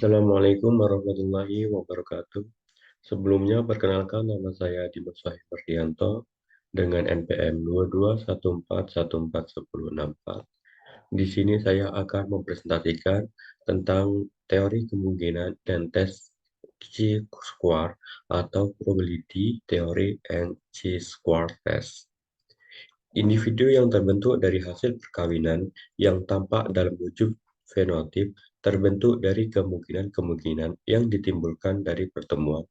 Assalamualaikum warahmatullahi wabarakatuh. Sebelumnya, perkenalkan nama saya Dimas Wahid Mardianto dengan NPM 221414164. Di sini saya akan mempresentasikan tentang teori kemungkinan dan tes chi-square atau probability theory and chi-square test. Individu yang terbentuk dari hasil perkawinan yang tampak dalam wujud fenotip terbentuk dari kemungkinan-kemungkinan yang ditimbulkan dari pertemuan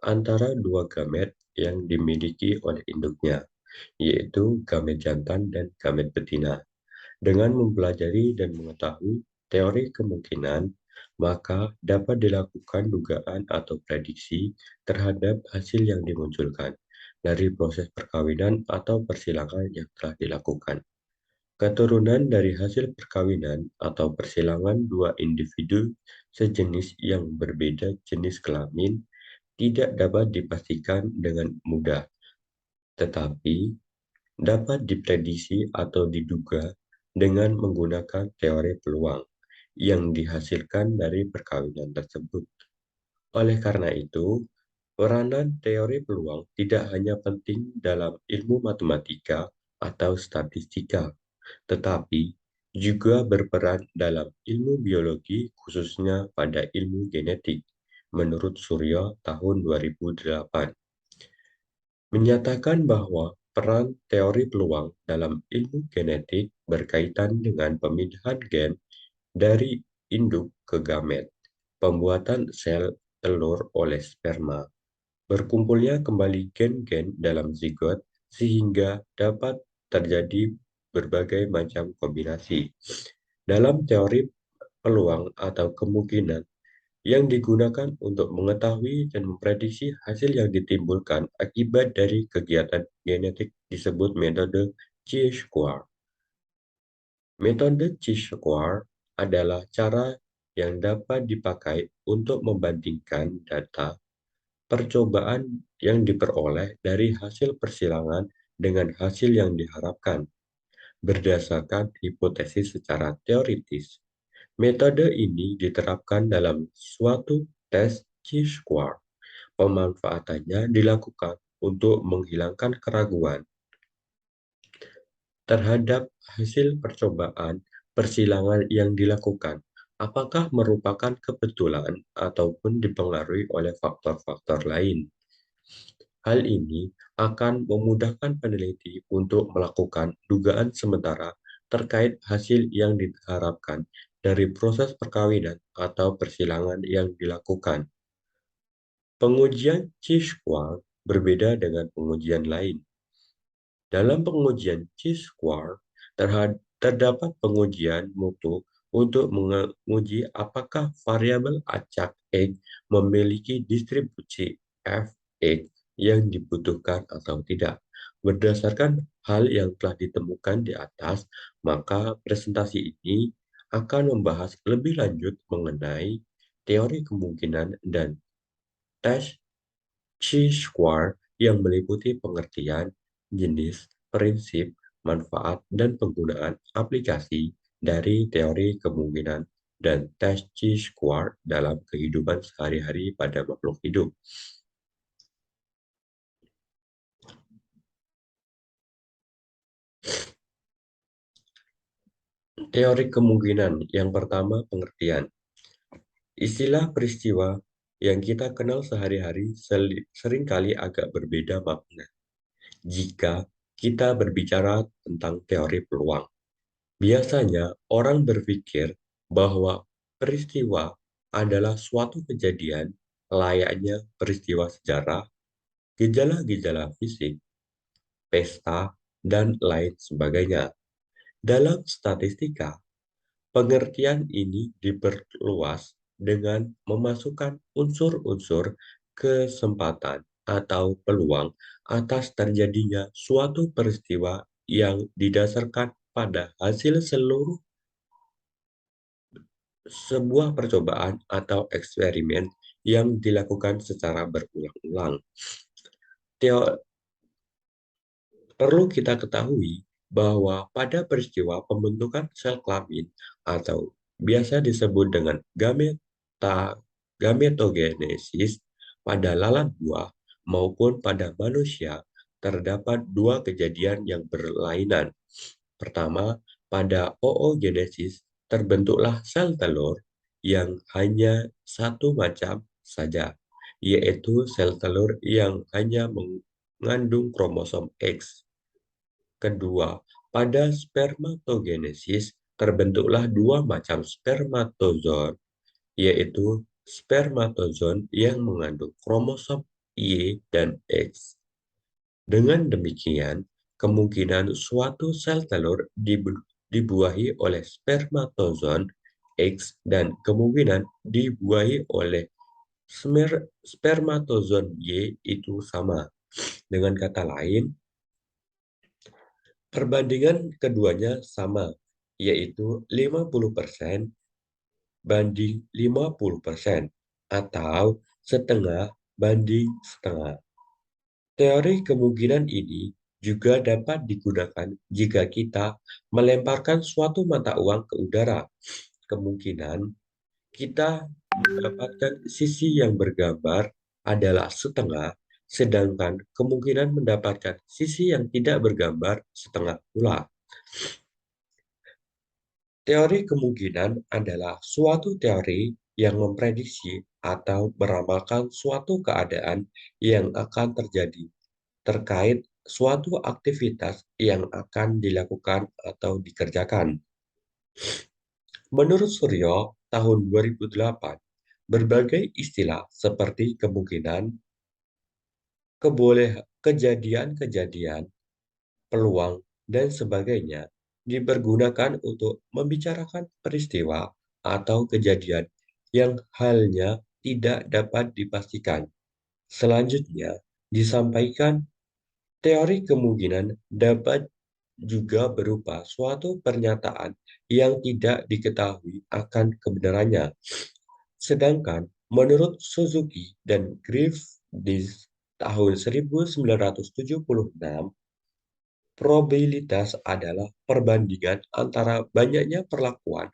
antara dua gamet yang dimiliki oleh induknya, yaitu gamet jantan dan gamet betina. Dengan mempelajari dan mengetahui teori kemungkinan, maka dapat dilakukan dugaan atau prediksi terhadap hasil yang dimunculkan dari proses perkawinan atau persilangan yang telah dilakukan. Keturunan dari hasil perkawinan atau persilangan dua individu sejenis yang berbeda jenis kelamin tidak dapat dipastikan dengan mudah, tetapi dapat diprediksi atau diduga dengan menggunakan teori peluang yang dihasilkan dari perkawinan tersebut. Oleh karena itu, peranan teori peluang tidak hanya penting dalam ilmu matematika atau statistika, tetapi juga berperan dalam ilmu biologi khususnya pada ilmu genetik, menurut Suryo tahun 2008. Menyatakan bahwa peran teori peluang dalam ilmu genetik berkaitan dengan pemindahan gen dari induk ke gamet, pembuatan sel telur oleh sperma, berkumpulnya kembali gen-gen dalam zigot sehingga dapat terjadi berbagai macam kombinasi. Dalam teori peluang atau kemungkinan yang digunakan untuk mengetahui dan memprediksi hasil yang ditimbulkan akibat dari kegiatan genetik disebut metode chi-square. Metode chi-square adalah cara yang dapat dipakai untuk membandingkan data percobaan yang diperoleh dari hasil persilangan dengan hasil yang diharapkan berdasarkan hipotesis secara teoritis. Metode ini diterapkan dalam suatu tes chi-square. Pemanfaatannya dilakukan untuk menghilangkan keraguan terhadap hasil percobaan persilangan yang dilakukan, apakah merupakan kebetulan ataupun dipengaruhi oleh faktor-faktor lain. Hal ini akan memudahkan peneliti untuk melakukan dugaan sementara terkait hasil yang diharapkan dari proses perkawinan atau persilangan yang dilakukan. Pengujian chi-square berbeda dengan pengujian lain. Dalam pengujian chi-square, terdapat pengujian mutu untuk menguji apakah variabel acak X memiliki distribusi Fx yang dibutuhkan atau tidak. Berdasarkan hal yang telah ditemukan di atas, maka presentasi ini akan membahas lebih lanjut mengenai teori kemungkinan dan tes chi-square yang meliputi pengertian, jenis, prinsip, manfaat, dan penggunaan aplikasi dari teori kemungkinan dan tes chi-square dalam kehidupan sehari-hari pada makhluk hidup. Teori kemungkinan yang pertama, pengertian. Istilah peristiwa yang kita kenal sehari-hari seringkali agak berbeda makna jika kita berbicara tentang teori peluang. Biasanya orang berpikir bahwa peristiwa adalah suatu kejadian layaknya peristiwa sejarah, gejala-gejala fisik, pesta, dan lain sebagainya. Dalam statistika, pengertian ini diperluas dengan memasukkan unsur-unsur kesempatan atau peluang atas terjadinya suatu peristiwa yang didasarkan pada hasil seluruh sebuah percobaan atau eksperimen yang dilakukan secara berulang-ulang. Perlu kita ketahui bahwa pada peristiwa pembentukan sel kelamin atau biasa disebut dengan gamet gametogenesis pada lalat buah maupun pada manusia terdapat dua kejadian yang berlainan. Pertama, pada oogenesis terbentuklah sel telur yang hanya satu macam saja, yaitu sel telur yang hanya mengandung kromosom X. Kedua, pada spermatogenesis terbentuklah dua macam spermatozoon, yaitu spermatozoon yang mengandung kromosom Y dan X. Dengan demikian, kemungkinan suatu sel telur dibuahi oleh spermatozoon X dan kemungkinan dibuahi oleh spermatozoon Y itu sama. Dengan kata lain, perbandingan keduanya sama, yaitu 50% banding 50% atau setengah banding setengah. Teori kemungkinan ini juga dapat digunakan jika kita melemparkan suatu mata uang ke udara. Kemungkinan kita mendapatkan sisi yang bergambar adalah setengah, sedangkan kemungkinan mendapatkan sisi yang tidak bergambar setengah pula. Teori kemungkinan adalah suatu teori yang memprediksi atau meramalkan suatu keadaan yang akan terjadi terkait suatu aktivitas yang akan dilakukan atau dikerjakan. Menurut Suryo, tahun 2008, berbagai istilah seperti kemungkinan, kejadian-kejadian, peluang, dan sebagainya dipergunakan untuk membicarakan peristiwa atau kejadian yang halnya tidak dapat dipastikan. Selanjutnya, disampaikan teori kemungkinan dapat juga berupa suatu pernyataan yang tidak diketahui akan kebenarannya. Sedangkan menurut Suzuki dan Griff di tahun 1976, probabilitas adalah perbandingan antara banyaknya perlakuan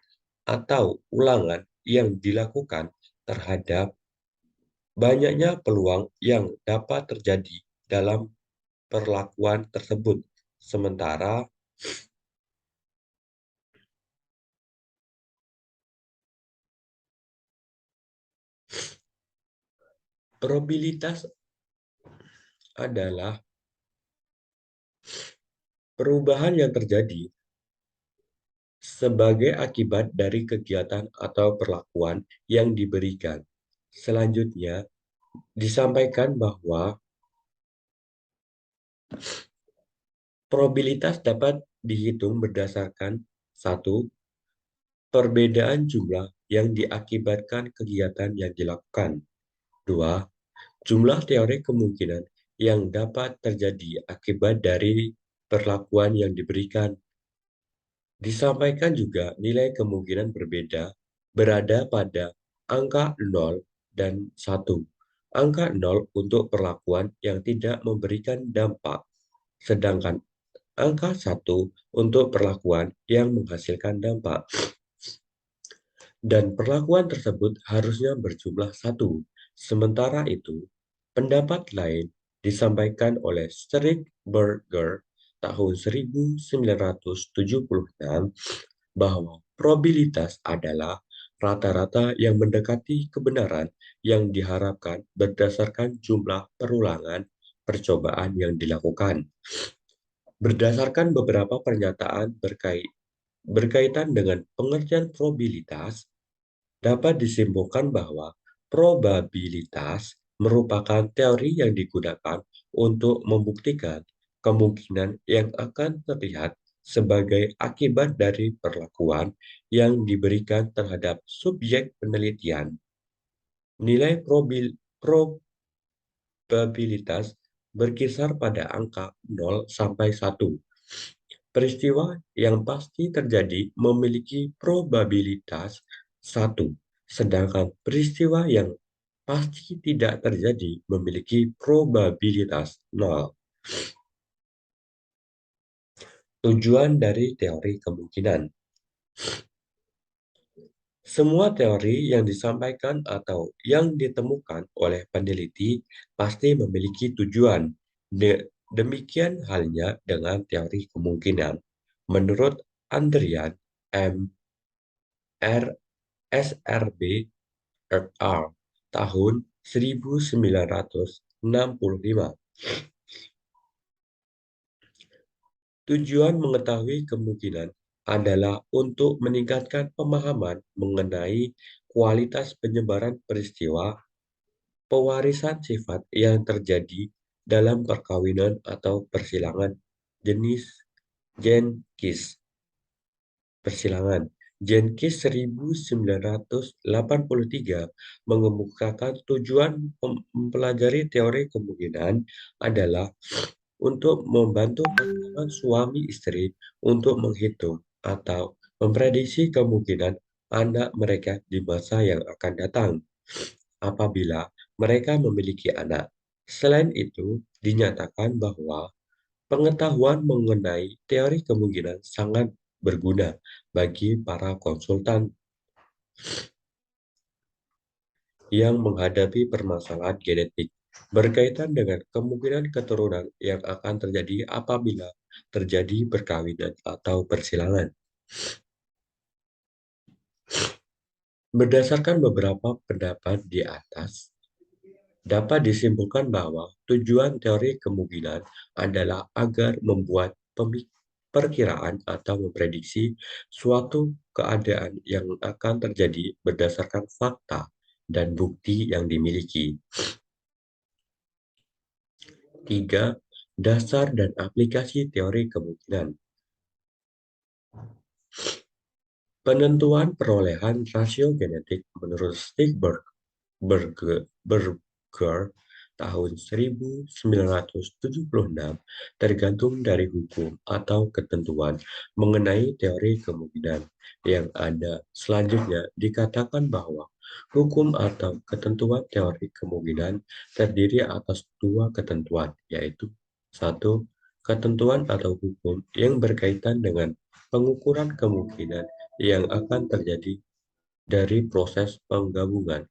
atau ulangan yang dilakukan terhadap banyaknya peluang yang dapat terjadi dalam perlakuan tersebut. Sementara probabilitas adalah perubahan yang terjadi sebagai akibat dari kegiatan atau perlakuan yang diberikan. Selanjutnya, disampaikan bahwa probabilitas dapat dihitung berdasarkan 1. Perbedaan jumlah yang diakibatkan kegiatan yang dilakukan. 2. Jumlah teori kemungkinan yang dapat terjadi akibat dari perlakuan yang diberikan. Disampaikan juga nilai kemungkinan berbeda berada pada angka 0 dan 1. Angka 0 untuk perlakuan yang tidak memberikan dampak, sedangkan angka 1 untuk perlakuan yang menghasilkan dampak. Dan perlakuan tersebut harusnya berjumlah 1. Sementara itu, pendapat lain disampaikan oleh Strindberger tahun 1976 bahwa probabilitas adalah rata-rata yang mendekati kebenaran yang diharapkan berdasarkan jumlah perulangan percobaan yang dilakukan. Berdasarkan beberapa pernyataan berkaitan dengan pengertian probabilitas, dapat disimpulkan bahwa probabilitas merupakan teori yang digunakan untuk membuktikan kemungkinan yang akan terlihat sebagai akibat dari perlakuan yang diberikan terhadap subjek penelitian. Nilai probabilitas berkisar pada angka 0 sampai 1. Peristiwa yang pasti terjadi memiliki probabilitas 1, sedangkan peristiwa yang pasti tidak terjadi memiliki probabilitas 0. Tujuan dari teori kemungkinan. Semua teori yang disampaikan atau yang ditemukan oleh peneliti pasti memiliki tujuan. Demikian halnya dengan teori kemungkinan. Menurut Andrian M. R. SRB et al. Tahun 1965. Tujuan mengetahui kemungkinan adalah untuk meningkatkan pemahaman mengenai kualitas penyebaran peristiwa pewarisan sifat yang terjadi dalam perkawinan atau persilangan jenis Jenkins. Persilangan Jenkins 1983 mengemukakan tujuan mempelajari teori kemungkinan adalah untuk membantu pasangan suami istri untuk menghitung atau memprediksi kemungkinan anak mereka di masa yang akan datang apabila mereka memiliki anak. Selain itu, dinyatakan bahwa pengetahuan mengenai teori kemungkinan sangat berguna bagi para konsultan yang menghadapi permasalahan genetik berkaitan dengan kemungkinan keturunan yang akan terjadi apabila terjadi perkawinan atau persilangan. Berdasarkan beberapa pendapat di atas, dapat disimpulkan bahwa tujuan teori kemungkinan adalah agar membuat perkiraan atau memprediksi suatu keadaan yang akan terjadi berdasarkan fakta dan bukti yang dimiliki. 3. Dasar dan aplikasi teori kemungkinan. Penentuan perolehan rasio genetik menurut Stigberg Berger tahun 1976 tergantung dari hukum atau ketentuan mengenai teori kemungkinan yang ada. Selanjutnya dikatakan bahwa hukum atau ketentuan teori kemungkinan terdiri atas dua ketentuan, yaitu satu, ketentuan atau hukum yang berkaitan dengan pengukuran kemungkinan yang akan terjadi dari proses penggabungan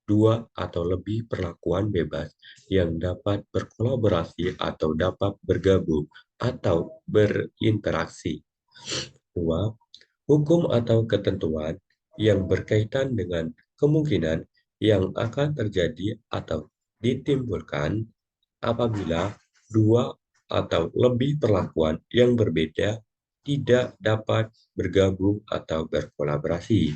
dua atau lebih perlakuan bebas yang dapat berkolaborasi atau dapat bergabung atau berinteraksi. Dua, hukum atau ketentuan yang berkaitan dengan kemungkinan yang akan terjadi atau ditimbulkan apabila dua atau lebih perlakuan yang berbeda tidak dapat bergabung atau berkolaborasi.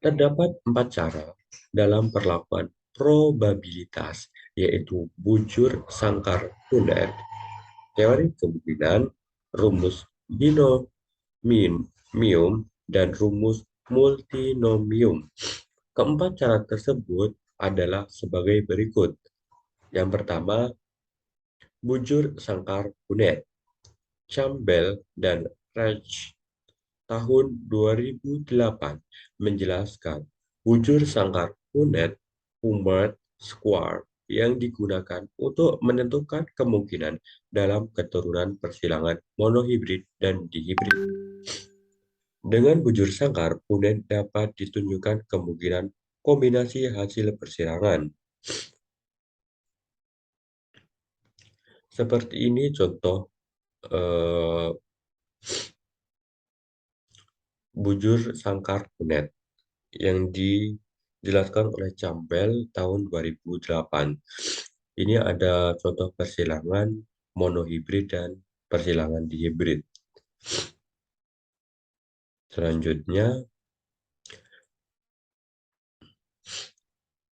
Terdapat 4 cara dalam perlakuan probabilitas, yaitu bujur sangkar-Punnett, teori kemungkinan, rumus binomium, dan rumus multinomium. Keempat cara tersebut adalah sebagai berikut. Yang pertama, bujur sangkar-Punnett. Campbell dan Reich tahun 2008 menjelaskan bujur sangkar-Punnett-Humbert square yang digunakan untuk menentukan kemungkinan dalam keturunan persilangan monohibrid dan dihibrid. Dengan bujur sangkar, Punnett dapat ditunjukkan kemungkinan kombinasi hasil persilangan. Seperti ini contoh bujur sangkar-Punnett yang dijelaskan oleh Campbell tahun 2008. Ini ada contoh persilangan monohibrid dan persilangan dihibrid. Selanjutnya,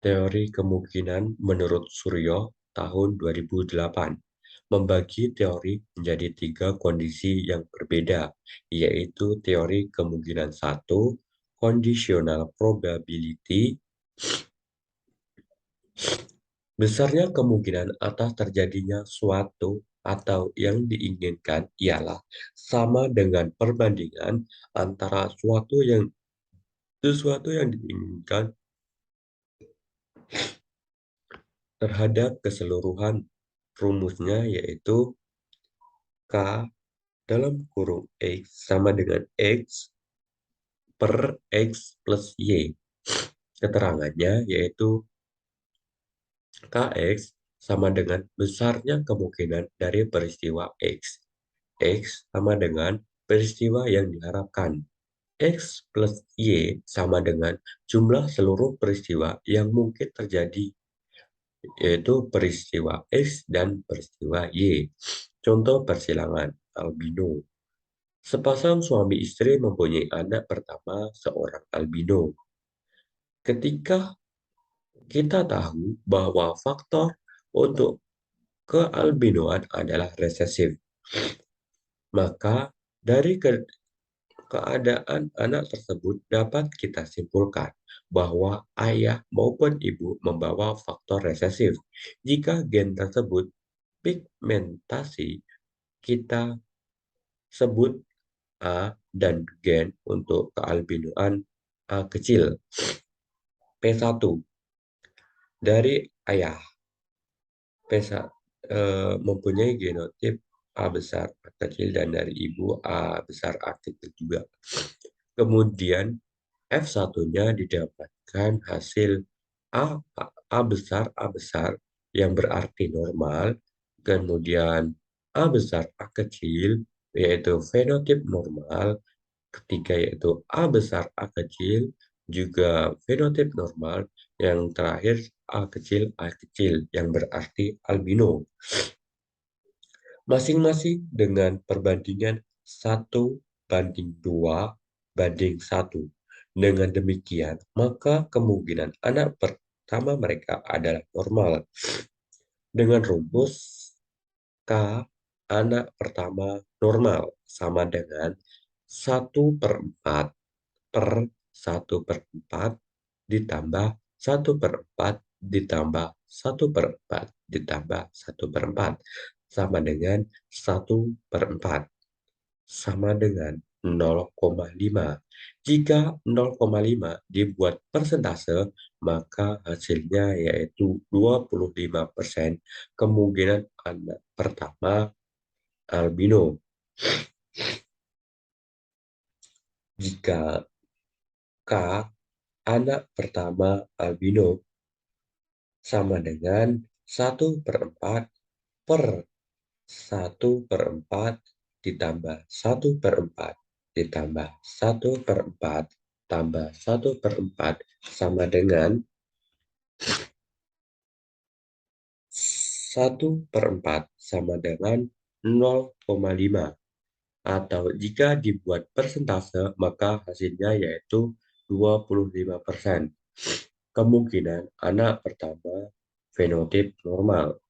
teori kemungkinan menurut Suryo tahun 2008 membagi teori menjadi 3 kondisi yang berbeda, yaitu teori kemungkinan 1, conditional probability. Besarnya kemungkinan atas terjadinya suatu atau yang diinginkan ialah sama dengan perbandingan antara sesuatu yang diinginkan terhadap keseluruhan. Rumusnya yaitu K dalam kurung X sama dengan X per X plus Y. Keterangannya yaitu Kx sama dengan besarnya kemungkinan dari peristiwa X. X sama dengan peristiwa yang diharapkan. X plus Y sama dengan jumlah seluruh peristiwa yang mungkin terjadi, yaitu peristiwa X dan peristiwa Y. Contoh persilangan albino. Sepasang suami istri mempunyai anak pertama seorang albino. Ketika kita tahu bahwa faktor untuk kealbinoan adalah resesif, maka dari keadaan anak tersebut dapat kita simpulkan bahwa ayah maupun ibu membawa faktor resesif. Jika gen tersebut pigmentasi, kita sebut A, dan gen untuk kealbinoan A kecil. P1 dari ayah. Mempunyai genotip A besar A kecil, dan dari ibu A besar A kecil juga. Kemudian F1-nya didapatkan hasil A besar A besar yang berarti normal, kemudian A besar A kecil yaitu fenotip normal, ketiga yaitu A besar A kecil juga fenotip normal, yang terakhir A kecil yang berarti albino. Masing-masing dengan perbandingan 1:2:1. Dengan demikian, maka kemungkinan anak pertama mereka adalah normal. Dengan rumus K anak pertama normal sama dengan 1/4 per 1/4 ditambah 1/4 ditambah 1/4 ditambah 1/4 sama dengan 1/4 sama dengan 0,5. Jika 0,5 dibuat persentase, maka hasilnya yaitu 25% kemungkinan anak pertama albino. Jika K anak pertama albino sama dengan 1/4 per 1/4 ditambah 1/4 ditambah 1/4 tambah 1/4 sama dengan 1/4 sama dengan 0,5. Atau jika dibuat persentase, maka hasilnya yaitu 25%. Kemungkinan anak pertama fenotip normal.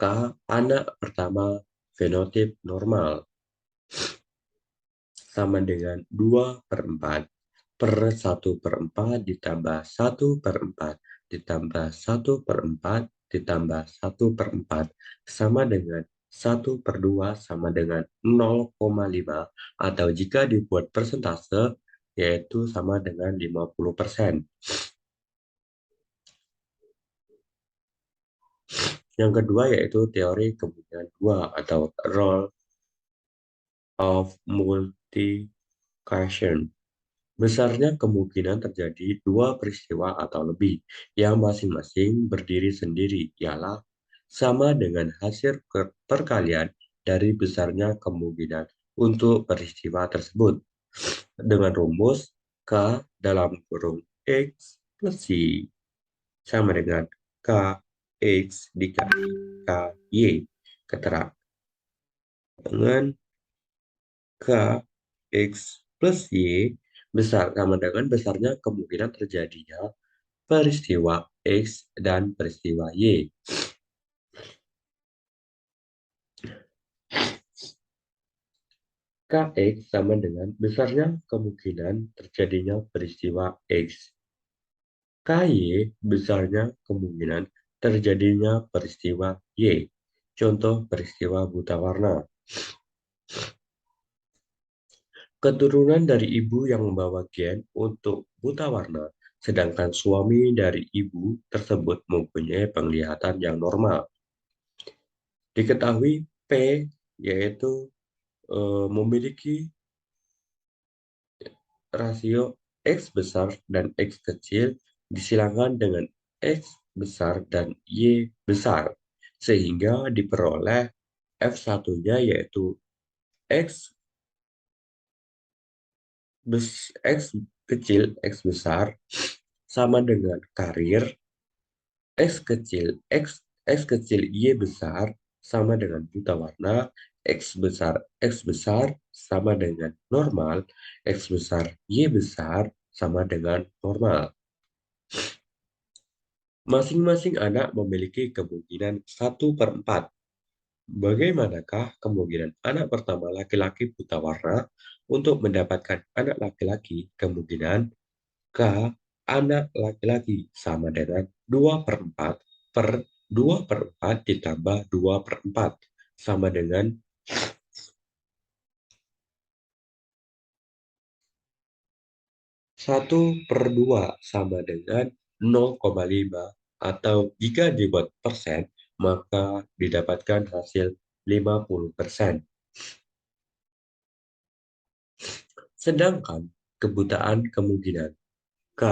K anak pertama fenotip normal sama dengan 2/4 per 1/4 ditambah 1/4 ditambah 1/4 ditambah 1/4 sama dengan 1/2 sama dengan 0,5, atau jika dibuat persentase yaitu sama dengan 50%. Yang kedua yaitu teori kemungkinan 2 atau role of multiplication. Besarnya kemungkinan terjadi dua peristiwa atau lebih yang masing-masing berdiri sendiri ialah sama dengan hasil perkalian dari besarnya kemungkinan untuk peristiwa tersebut. Dengan rumus K dalam kurung X plus Y sama dengan K X dikali K Y. Keterangan K X plus Y besar sama dengan besarnya kemungkinan terjadinya peristiwa X dan peristiwa Y. Kx sama dengan besarnya kemungkinan terjadinya peristiwa X. Ky besarnya kemungkinan terjadinya peristiwa Y. Contoh peristiwa buta warna. Keturunan dari ibu yang membawa gen untuk buta warna, sedangkan suami dari ibu tersebut mempunyai penglihatan yang normal. Diketahui P yaitu memiliki rasio X besar dan X kecil disilangkan dengan X besar dan Y besar, sehingga diperoleh F1-nya yaitu X, X kecil X besar sama dengan karir, X kecil Y besar sama dengan buta warna, X besar sama dengan normal, X besar Y besar sama dengan normal. Masing-masing anak memiliki kemungkinan 1/4. Bagaimanakah kemungkinan anak pertama laki-laki buta warna untuk mendapatkan anak laki-laki? Kemungkinan K anak laki-laki sama dengan 2/4 per 2/4 ditambah 2/4 sama dengan 1/2 sama dengan 0,5, atau jika dibuat persen, maka didapatkan hasil 50%. Sedangkan kebutaan kemungkinan K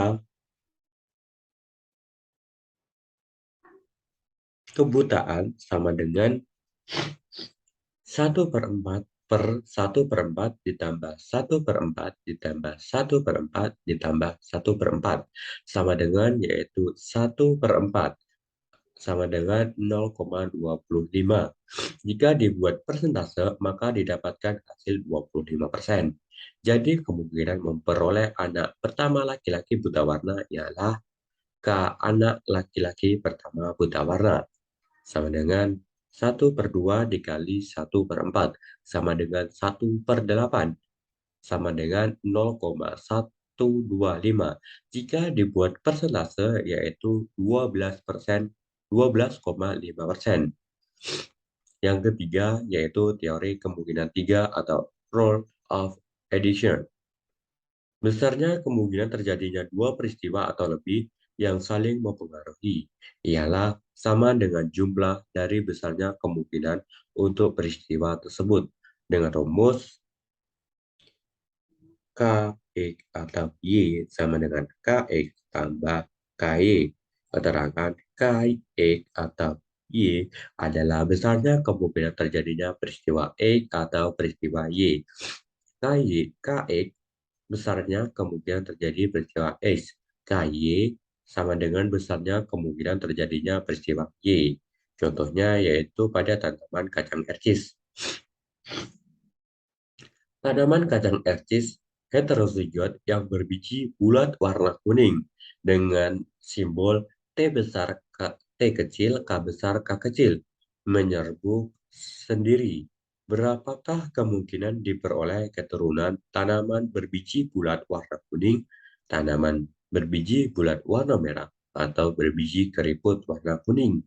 kebutaan sama dengan 1/4 per 1/4 ditambah 1/4 ditambah 1/4 ditambah 1/4 sama dengan yaitu 1/4 sama dengan 0,25. Jika dibuat persentase, maka didapatkan hasil 25%. Jadi kemungkinan memperoleh anak pertama laki-laki buta warna ialah K anak laki-laki pertama buta warna sama dengan 1/2 dikali 1/4 sama dengan 1/8 sama dengan 0,125. Jika dibuat persentase yaitu 12%, 12,5%. Yang ketiga yaitu teori kemungkinan 3 atau rule of addition. Besarnya kemungkinan terjadinya dua peristiwa atau lebih yang saling mempengaruhi ialah sama dengan jumlah dari besarnya kemungkinan untuk peristiwa tersebut. Dengan rumus Kx atau Y sama dengan Kx tambah Ky. Keterangan Kx atau Y adalah besarnya kemungkinan terjadinya peristiwa X atau peristiwa Y. Kx besarnya kemungkinan terjadi peristiwa X. Ky sama dengan besarnya kemungkinan terjadinya peristiwa Y. Contohnya yaitu pada tanaman kacang ercis. Tanaman kacang ercis heterozigot yang berbiji bulat warna kuning dengan simbol T besar T kecil, K besar, K kecil menyerbu sendiri. Berapakah kemungkinan diperoleh keturunan tanaman berbiji bulat warna kuning, tanaman berbiji bulat warna merah, atau berbiji keriput warna kuning?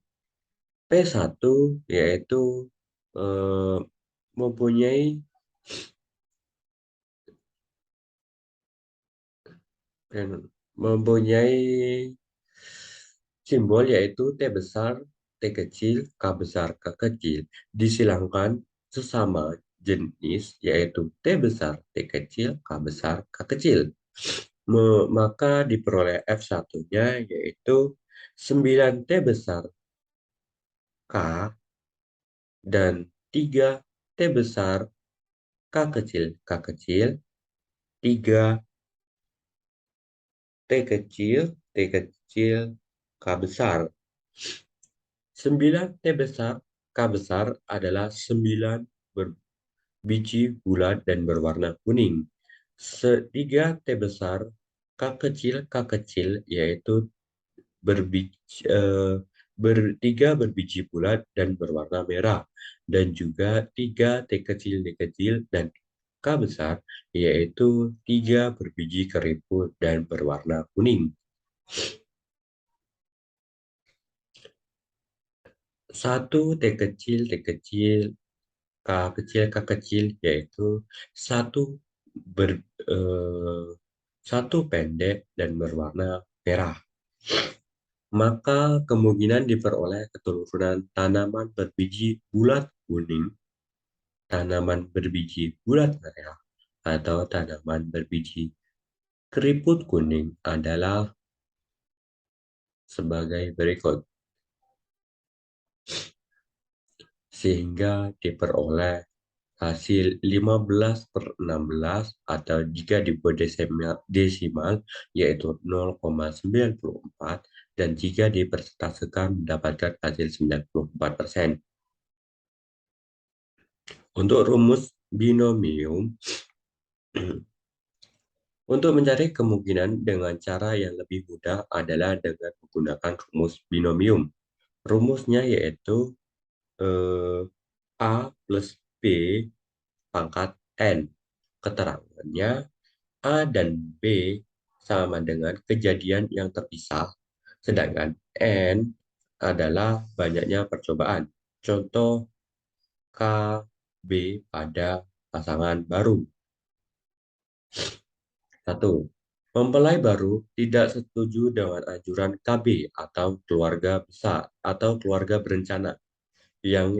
P1 yaitu eh, mempunyai mempunyai simbol yaitu T besar, T kecil, K besar, K kecil disilangkan sesama jenis yaitu T besar, T kecil, K besar, K kecil. Maka diperoleh F1-nya yaitu 9 T besar K dan 3 T besar K kecil, 3 T kecil, K besar. 9 T besar, K besar adalah 9 berbiji bulat dan berwarna kuning. 3 T besar, K kecil yaitu bertiga berbiji bulat dan berwarna merah. Dan juga 3 T kecil dan K besar yaitu 3 berbiji keriput dan berwarna kuning. 1 T kecil, K kecil yaitu satu ber, eh, satu pendek dan berwarna merah. Maka kemungkinan diperoleh keturunan tanaman berbiji bulat kuning tanaman berbiji bulat merah atau tanaman berbiji keriput kuning adalah sebagai berikut, sehingga diperoleh hasil 15/16 atau jika dibuat desimal yaitu 0,94 dan jika dipersentasekan mendapatkan hasil 94%. Untuk rumus binomium, untuk mencari kemungkinan dengan cara yang lebih mudah adalah dengan menggunakan rumus binomium. Rumusnya yaitu A plus B pangkat N. Keterangannya, A dan B sama dengan kejadian yang terpisah, sedangkan N adalah banyaknya percobaan. Contoh K, B pada pasangan baru. 1. Mempelai baru tidak setuju dengan anjuran KB atau keluarga besar atau keluarga berencana yang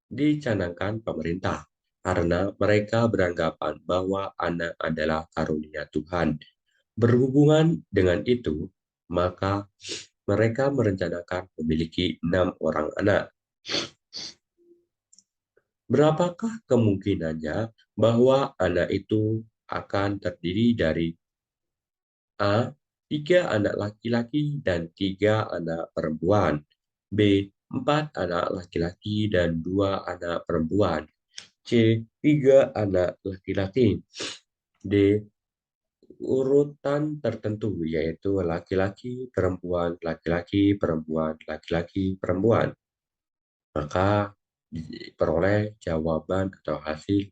dicanangkan pemerintah karena mereka beranggapan bahwa anak adalah karunia Tuhan. Berhubungan dengan itu, maka mereka merencanakan memiliki 6 orang anak. Berapakah kemungkinannya bahwa anak itu akan terdiri dari A. 3 anak laki-laki dan 3 anak perempuan, B. 4 anak laki-laki dan 2 anak perempuan, C. 3 anak laki-laki, D. Urutan tertentu yaitu laki-laki, perempuan, laki-laki, perempuan, laki-laki, perempuan. Maka diperoleh jawaban atau hasil.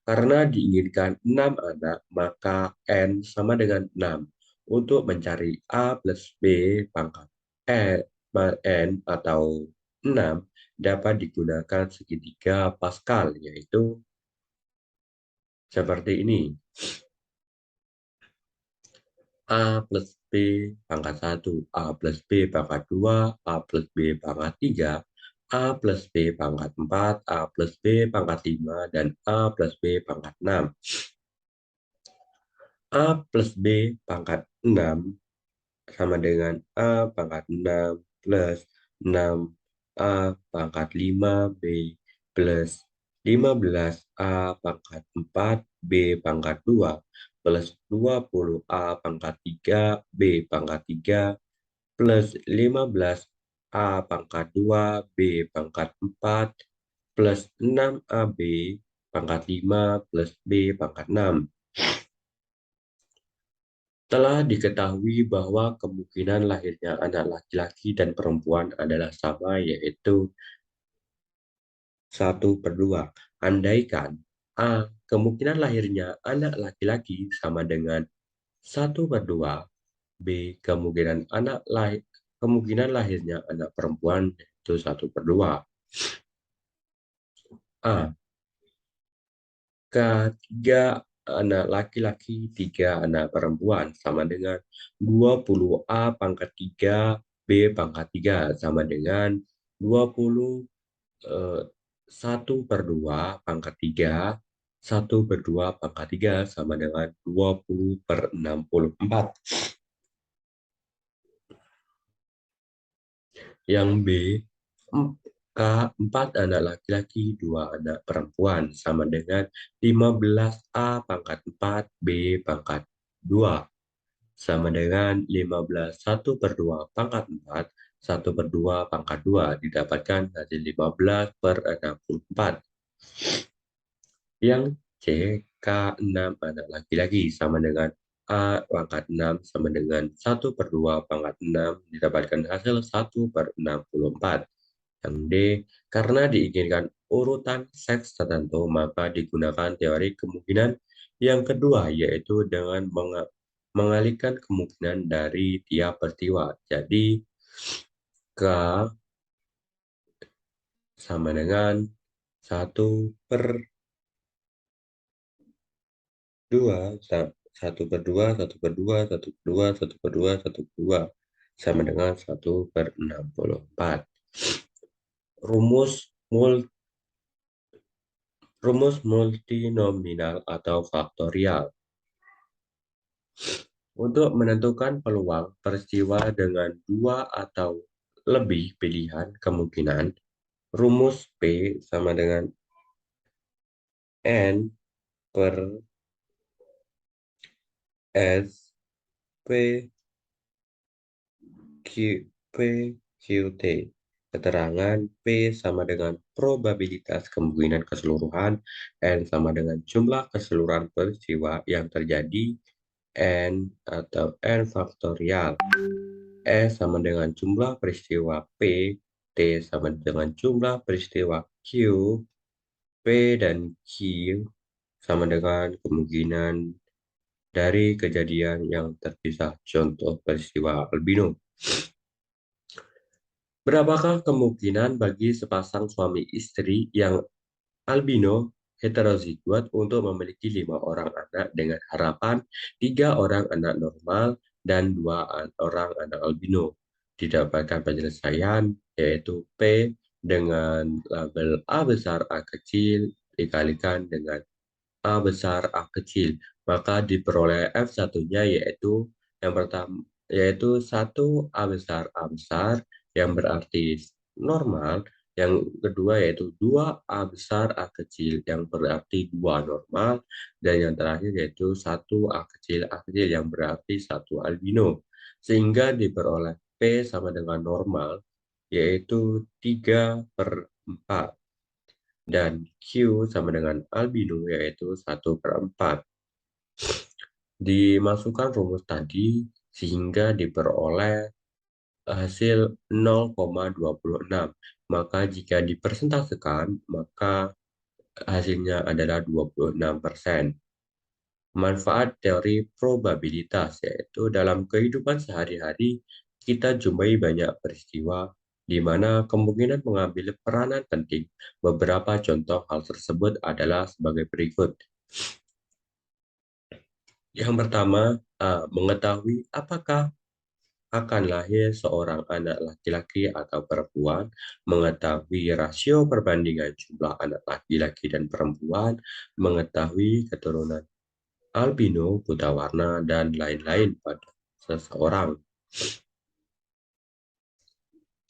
Karena diinginkan 6 anak, maka N sama dengan 6. Untuk mencari A plus B pangkat N atau 6 dapat digunakan segitiga Pascal, yaitu seperti ini. A plus B pangkat 1, A plus B pangkat 2, A plus B pangkat 3, A plus B pangkat 4, A plus B pangkat 5, dan A plus B pangkat 6. A plus B pangkat 6 sama dengan A pangkat 6 plus 6 A pangkat 5B plus 15 A pangkat 4 B pangkat 2 plus 20 A pangkat 3 B pangkat 3 plus 15 A pangkat 2 B pangkat 4 plus 6 AB pangkat 5 plus B pangkat 6. Telah diketahui bahwa kemungkinan lahirnya anak laki-laki dan perempuan adalah sama, yaitu 1/2. Andaikan A. Kemungkinan lahirnya anak laki-laki sama dengan 1/2. B. Kemungkinan lahirnya anak perempuan yaitu 1/2. A. Tiga anak laki-laki, 3 anak perempuan sama dengan 20 A pangkat 3 B pangkat 3 sama dengan 20 1/2 pangkat 3 1/2 pangkat 3 sama dengan 20/64. Yang B, 4 anak laki-laki, 2 anak perempuan sama dengan 15 A pangkat 4 B pangkat 2 sama dengan 15 1/2 pangkat 4 1/2 pangkat 2 didapatkan hasil 15/64. Yang C, K6 anak laki-laki sama dengan A pangkat 6 sama dengan 1/2 pangkat 6 didapatkan hasil 1/64. Yang D, karena diinginkan urutan seks tertentu, maka digunakan teori kemungkinan yang kedua, yaitu dengan mengalihkan kemungkinan dari tiap peristiwa. Jadi, K sama dengan 1/2, 1/2, 1/2, 1/2, 1/2, 1/2, sama dengan 1/64. Rumus Rumus multinominal atau faktorial. Untuk menentukan peluang peristiwa dengan dua atau lebih pilihan kemungkinan, rumus P sama dengan N per S P Q, P Q T. Keterangan P sama dengan probabilitas kemungkinan keseluruhan, N sama dengan jumlah keseluruhan peristiwa yang terjadi, N atau N faktorial. S sama dengan jumlah peristiwa P, T sama dengan jumlah peristiwa Q, P dan Q sama dengan kemungkinan dari kejadian yang terpisah. Contoh peristiwa albino. Berapakah kemungkinan bagi sepasang suami istri yang albino heterozigot untuk memiliki 5 orang anak dengan harapan 3 orang anak normal dan 2 orang anak albino? Didapatkan penyelesaian yaitu P dengan label A besar A kecil dikalikan dengan A besar A kecil, maka diperoleh F1-nya yaitu yang pertama yaitu 1 A besar yang berarti normal, yang kedua yaitu 2 A besar A kecil yang berarti 2 normal, dan yang terakhir yaitu 1 A kecil yang berarti 1 albino, sehingga diperoleh P sama dengan normal yaitu 3/4 dan Q sama dengan albino yaitu 1/4. Dimasukkan rumus tadi sehingga diperoleh hasil 0,26. Maka jika dipersentasekan, maka hasilnya adalah 26%. Manfaat teori probabilitas yaitu dalam kehidupan sehari-hari kita jumpai banyak peristiwa di mana kemungkinan mengambil peranan penting. Beberapa contoh hal tersebut adalah sebagai berikut. Yang pertama, mengetahui apakah akan lahir seorang anak laki-laki atau perempuan, mengetahui rasio perbandingan jumlah anak laki-laki dan perempuan, mengetahui keturunan albino, buta warna, dan lain-lain pada seseorang.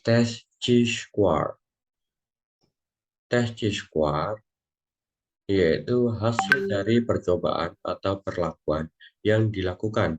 Tes Chi-square. Tes Chi-square yaitu hasil dari percobaan atau perlakuan yang dilakukan.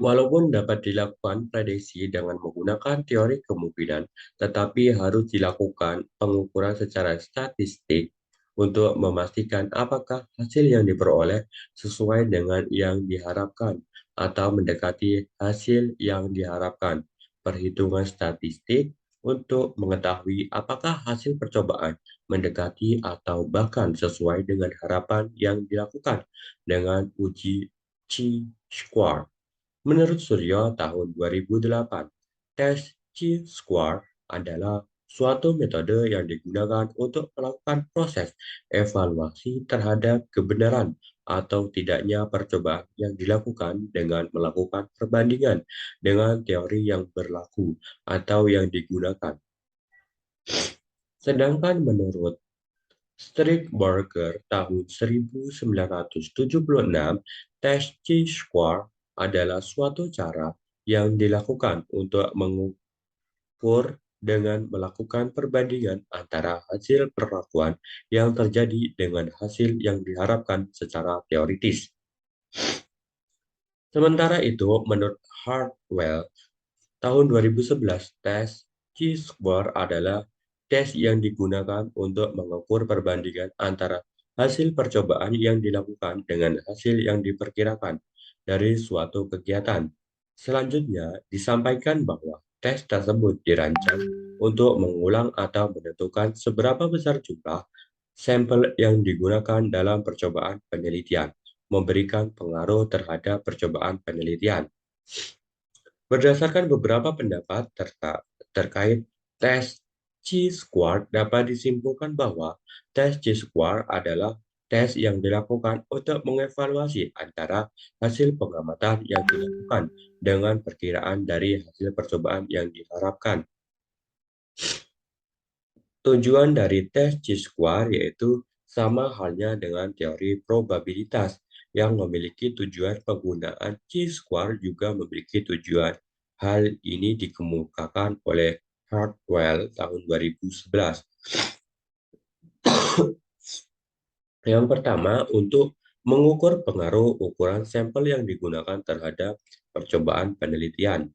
Walaupun dapat dilakukan prediksi dengan menggunakan teori kemungkinan, tetapi harus dilakukan pengukuran secara statistik untuk memastikan apakah hasil yang diperoleh sesuai dengan yang diharapkan atau mendekati hasil yang diharapkan. Perhitungan statistik untuk mengetahui apakah hasil percobaan mendekati atau bahkan sesuai dengan harapan yang dilakukan dengan uji Chi-square. Menurut Suryo tahun 2008, tes Chi-square adalah suatu metode yang digunakan untuk melakukan proses evaluasi terhadap kebenaran atau tidaknya percobaan yang dilakukan dengan melakukan perbandingan dengan teori yang berlaku atau yang digunakan. Sedangkan menurut Strindberger tahun 1976, tes Chi-square adalah suatu cara yang dilakukan untuk mengukur dengan melakukan perbandingan antara hasil perlakuan yang terjadi dengan hasil yang diharapkan secara teoritis. Sementara itu, menurut Hartwell, tahun 2011, tes Chi-square adalah tes yang digunakan untuk mengukur perbandingan antara hasil percobaan yang dilakukan dengan hasil yang diperkirakan dari suatu kegiatan. Selanjutnya, disampaikan bahwa tes tersebut dirancang untuk mengulang atau menentukan seberapa besar jumlah sampel yang digunakan dalam percobaan penelitian, memberikan pengaruh terhadap percobaan penelitian. Berdasarkan beberapa pendapat terkait tes Chi-square, dapat disimpulkan bahwa tes Chi-square adalah tes yang dilakukan untuk mengevaluasi antara hasil pengamatan yang dilakukan dengan perkiraan dari hasil percobaan yang diharapkan. Tujuan dari tes chi-square yaitu sama halnya dengan teori probabilitas yang memiliki tujuan penggunaan chi-square juga memiliki tujuan. Hal ini dikemukakan oleh Hartwell tahun 2011. Yang pertama, untuk mengukur pengaruh ukuran sampel yang digunakan terhadap percobaan penelitian.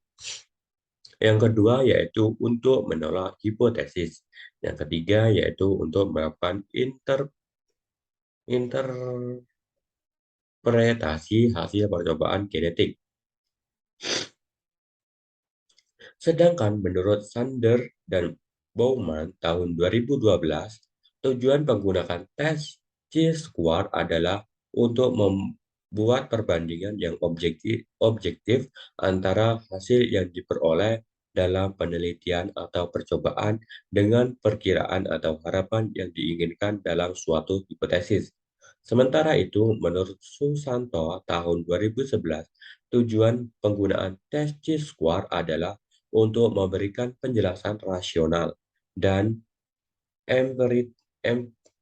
Yang kedua yaitu untuk menolak hipotesis. Yang ketiga yaitu untuk melakukan interpretasi hasil percobaan genetik. Sedangkan menurut Sander dan Bowman tahun 2012, tujuan menggunakan tes chi-square adalah untuk membuat perbandingan yang objektif antara hasil yang diperoleh dalam penelitian atau percobaan dengan perkiraan atau harapan yang diinginkan dalam suatu hipotesis. Sementara itu, menurut Susanto tahun 2011, tujuan penggunaan tes chi-square adalah untuk memberikan penjelasan rasional dan empirik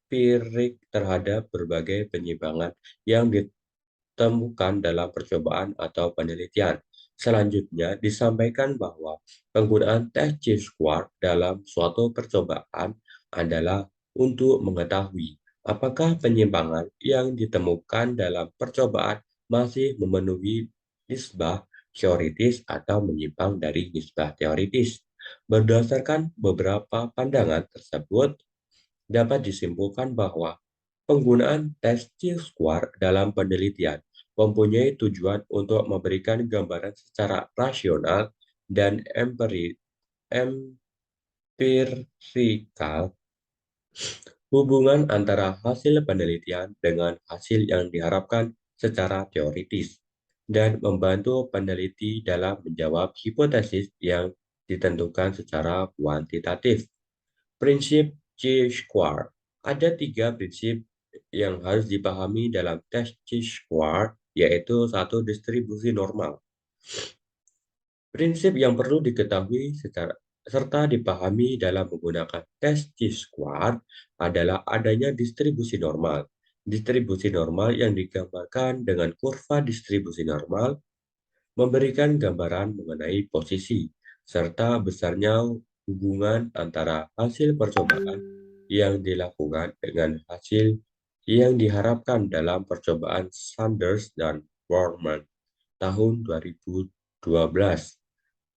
empirik terhadap berbagai penyimpangan yang ditemukan dalam percobaan atau penelitian. Selanjutnya, disampaikan bahwa penggunaan tes chi-square dalam suatu percobaan adalah untuk mengetahui apakah penyimpangan yang ditemukan dalam percobaan masih memenuhi nisbah teoritis atau menyimpang dari nisbah teoritis. Berdasarkan beberapa pandangan tersebut, dapat disimpulkan bahwa penggunaan tes chi-square dalam penelitian mempunyai tujuan untuk memberikan gambaran secara rasional dan empirikal hubungan antara hasil penelitian dengan hasil yang diharapkan secara teoritis dan membantu peneliti dalam menjawab hipotesis yang ditentukan secara kuantitatif. Prinsip chi-square. Ada tiga prinsip yang harus dipahami dalam tes chi-square, yaitu satu, distribusi normal. Prinsip yang perlu diketahui serta dipahami dalam menggunakan tes chi-square adalah adanya distribusi normal. Distribusi normal yang digambarkan dengan kurva distribusi normal memberikan gambaran mengenai posisi serta besarnya hubungan antara hasil percobaan yang dilakukan dengan hasil yang diharapkan dalam percobaan Sanders dan Borman tahun 2012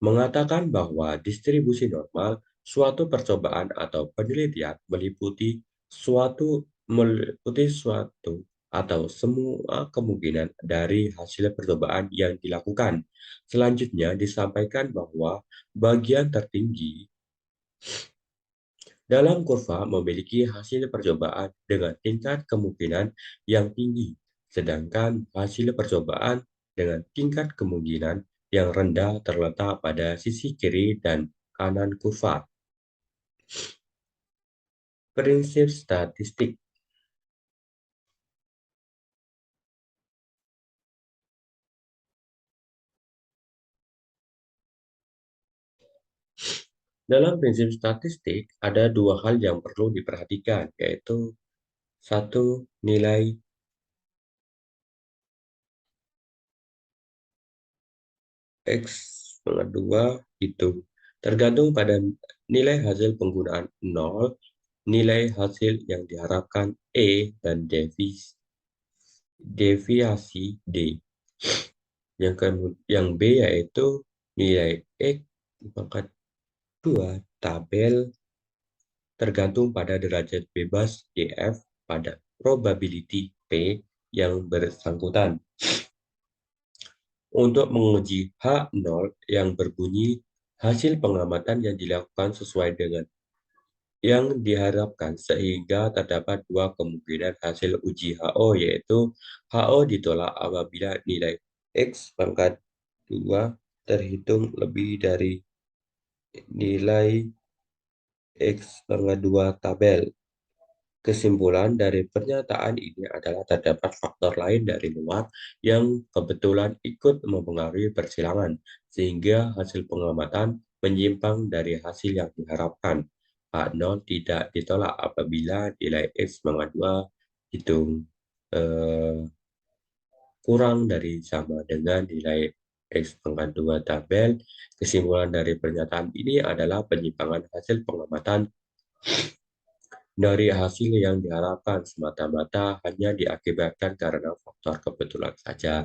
mengatakan bahwa distribusi normal suatu percobaan atau penelitian meliputi suatu atau semua kemungkinan dari hasil percobaan yang dilakukan. Selanjutnya disampaikan bahwa bagian tertinggi dalam kurva memiliki hasil percobaan dengan tingkat kemungkinan yang tinggi, sedangkan hasil percobaan dengan tingkat kemungkinan yang rendah terletak pada sisi kiri dan kanan kurva. Prinsip statistik. Dalam prinsip statistik, ada dua hal yang perlu diperhatikan, yaitu satu, nilai X pangkat 2 itu tergantung pada nilai hasil penggunaan 0, nilai hasil yang diharapkan E, dan deviasi D. Yang B yaitu nilai X pangkat 2 tabel tergantung pada derajat bebas DF pada probability P yang bersangkutan. Untuk menguji H0 yang berbunyi hasil pengamatan yang dilakukan sesuai dengan yang diharapkan sehingga terdapat dua kemungkinan hasil uji HO yaitu HO ditolak apabila nilai X pangkat 2 terhitung lebih dari nilai X pangkat 2 tabel. Kesimpulan dari pernyataan ini adalah terdapat faktor lain dari luar yang kebetulan ikut mempengaruhi persilangan, sehingga hasil pengamatan menyimpang dari hasil yang diharapkan. A0 tidak ditolak apabila nilai X pangkat 2 hitung kurang dari sama dengan nilai X pangkat 2 tabel. Kesimpulan dari pernyataan ini adalah penyimpangan hasil pengamatan dari hasil yang diharapkan semata-mata hanya diakibatkan karena faktor kebetulan saja.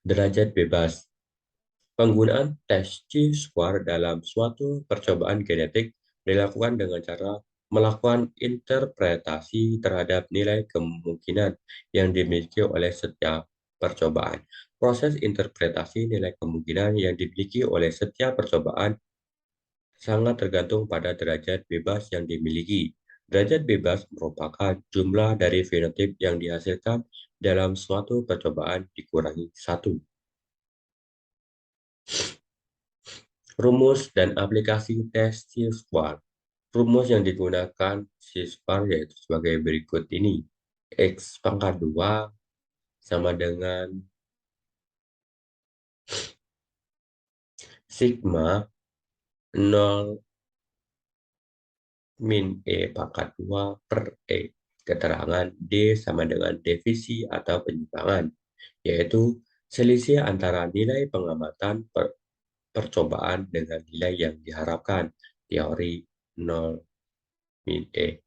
Derajat bebas. Penggunaan tes chi-square dalam suatu percobaan genetik dilakukan dengan cara melakukan interpretasi terhadap nilai kemungkinan yang dimiliki oleh setiap percobaan. Proses interpretasi nilai kemungkinan yang dimiliki oleh setiap percobaan sangat tergantung pada derajat bebas yang dimiliki. Derajat bebas merupakan jumlah dari fenotip yang dihasilkan dalam suatu percobaan dikurangi 1. Rumus dan aplikasi tes chi-square. Rumus yang digunakan chi-square yaitu sebagai berikut ini. X pangkat 2 sama dengan sigma 0 min E pangkat 2 per E. Keterangan D sama dengan divisi atau penyimpangan, yaitu selisih antara nilai pengamatan percobaan dengan nilai yang diharapkan. Teori 0 min E.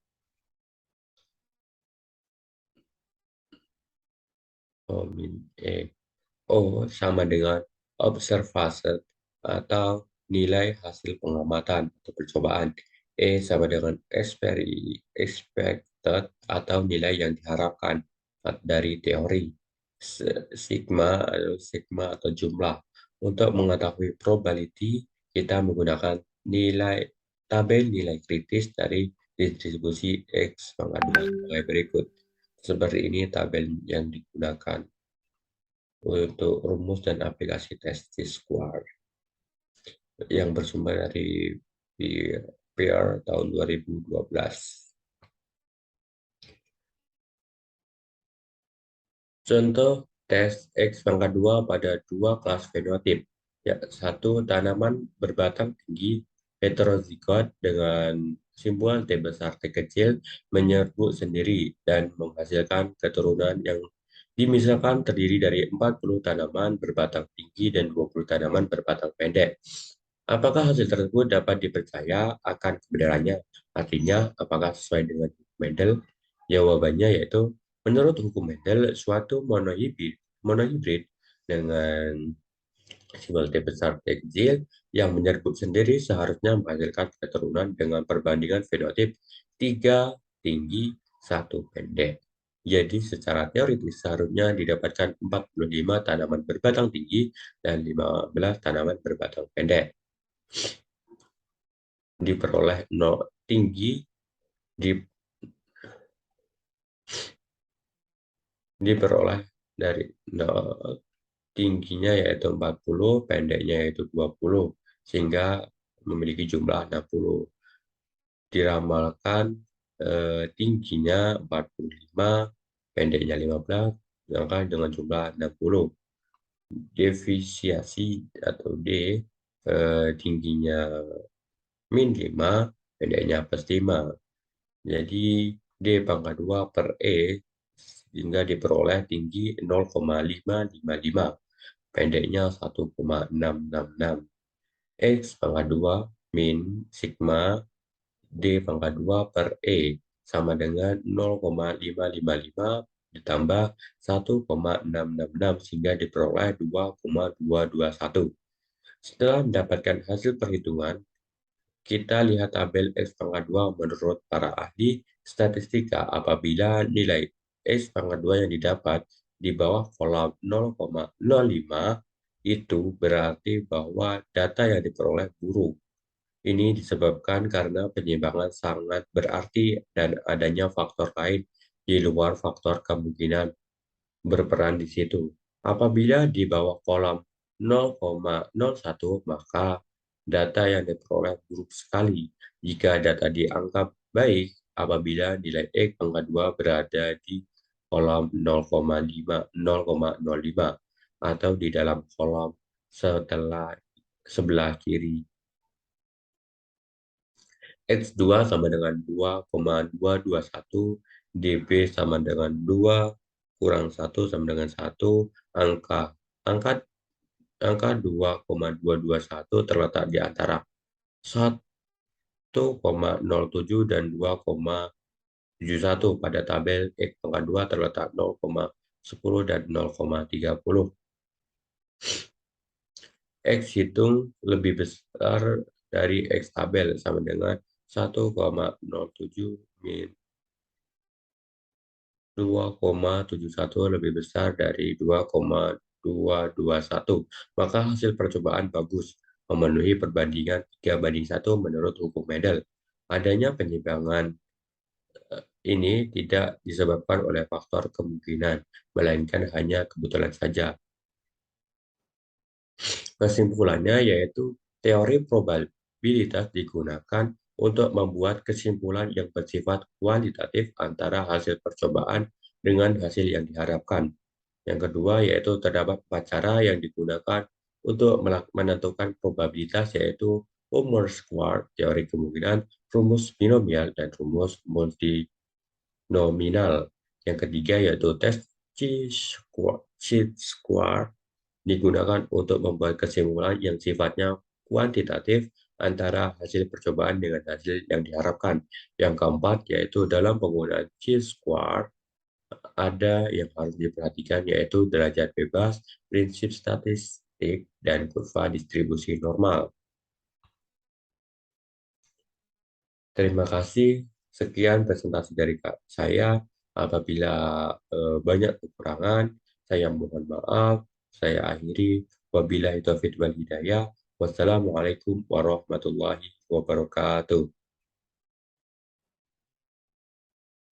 O min E. O sama dengan observase atau nilai hasil pengamatan atau percobaan. E sama dengan expected atau nilai yang diharapkan dari teori. Sigma atau jumlah. Untuk mengetahui probability, kita menggunakan nilai tabel nilai kritis dari distribusi X pangkat 2 sebagai berikut. Seperti ini tabel yang digunakan untuk rumus dan aplikasi tes chi-square yang bersumber dari PR tahun 2012. Contoh tes X pangkat 2 pada dua kelas fenotip. Ya, satu, tanaman berbatang tinggi heterozigot dengan simbol T besar T kecil menyerbu sendiri dan menghasilkan keturunan yang dimisalkan terdiri dari 40 tanaman berbatang tinggi dan 20 tanaman berbatang pendek. Apakah hasil tersebut dapat dipercaya akan kebenarannya? Artinya, apakah sesuai dengan Mendel? Jawabannya yaitu, menurut hukum Mendel, suatu monohibrid dengan simbol T besar T kecil yang menyerbuk sendiri seharusnya menghasilkan keturunan dengan perbandingan fenotip 3 tinggi, 1 pendek. Jadi secara teoritis seharusnya didapatkan 45 tanaman berbatang tinggi dan 15 tanaman berbatang pendek. Diperoleh 0 tinggi diperoleh dari 0 tingginya yaitu 40, pendeknya yaitu 20, sehingga memiliki jumlah 60. Diramalkan tingginya 45, pendeknya 15, sedangkan dengan jumlah 60. Defisiasi atau D, tingginya min 5, pendeknya plus 5. Jadi D pangkat 2 per E sehingga diperoleh tinggi 0,555, pendeknya 1,666. X pangkat 2 min sigma D pangkat 2 per E sama dengan 0,555 ditambah 1,666 sehingga diperoleh 2,221. Setelah mendapatkan hasil perhitungan, kita lihat tabel X pangkat 2 menurut para ahli statistika apabila nilai X pangkat 2 yang didapat di bawah kolom 0,05 itu berarti bahwa data yang diperoleh buruk. Ini disebabkan karena penyimpangan sangat berarti dan adanya faktor lain di luar faktor kemungkinan berperan di situ. Apabila di bawah kolom 0,01, maka data yang diperoleh buruk sekali. Jika data dianggap baik, apabila nilai X pangkat 2 berada di kolom 0,05 atau di dalam kolom sebelah kiri. X2 sama dengan 2,221, DB sama dengan 2, kurang 1 sama dengan 1, angka angka angka 2,221 terletak di antara 1,07 dan 2,71. Pada tabel X pangkat 2 terletak 0,10 dan 0,30. X hitung lebih besar dari X tabel sama dengan 1,07 min 2,71 lebih besar dari 2,221. Maka hasil percobaan bagus, memenuhi perbandingan 3:1 menurut hukum Mendel. Adanya penyimpangan ini tidak disebabkan oleh faktor kemungkinan, melainkan hanya kebetulan saja. Kesimpulannya yaitu teori probabilitas digunakan untuk membuat kesimpulan yang bersifat kualitatif antara hasil percobaan dengan hasil yang diharapkan. Yang kedua yaitu terdapat 4 cara yang digunakan untuk menentukan probabilitas, yaitu Homer square, teori kemungkinan, rumus binomial, dan rumus multinominal. Yang ketiga yaitu tes chi-square digunakan untuk membuat kesimpulan yang sifatnya kuantitatif antara hasil percobaan dengan hasil yang diharapkan. Yang keempat yaitu dalam penggunaan chi-square ada yang harus diperhatikan, yaitu derajat bebas, prinsip statistik, dan kurva distribusi normal. Terima kasih. Sekian presentasi dari saya. Apabila banyak kekurangan, saya mohon maaf. Saya akhiri. Wabillahi taufiq wal hidayah. Wassalamualaikum warahmatullahi wabarakatuh.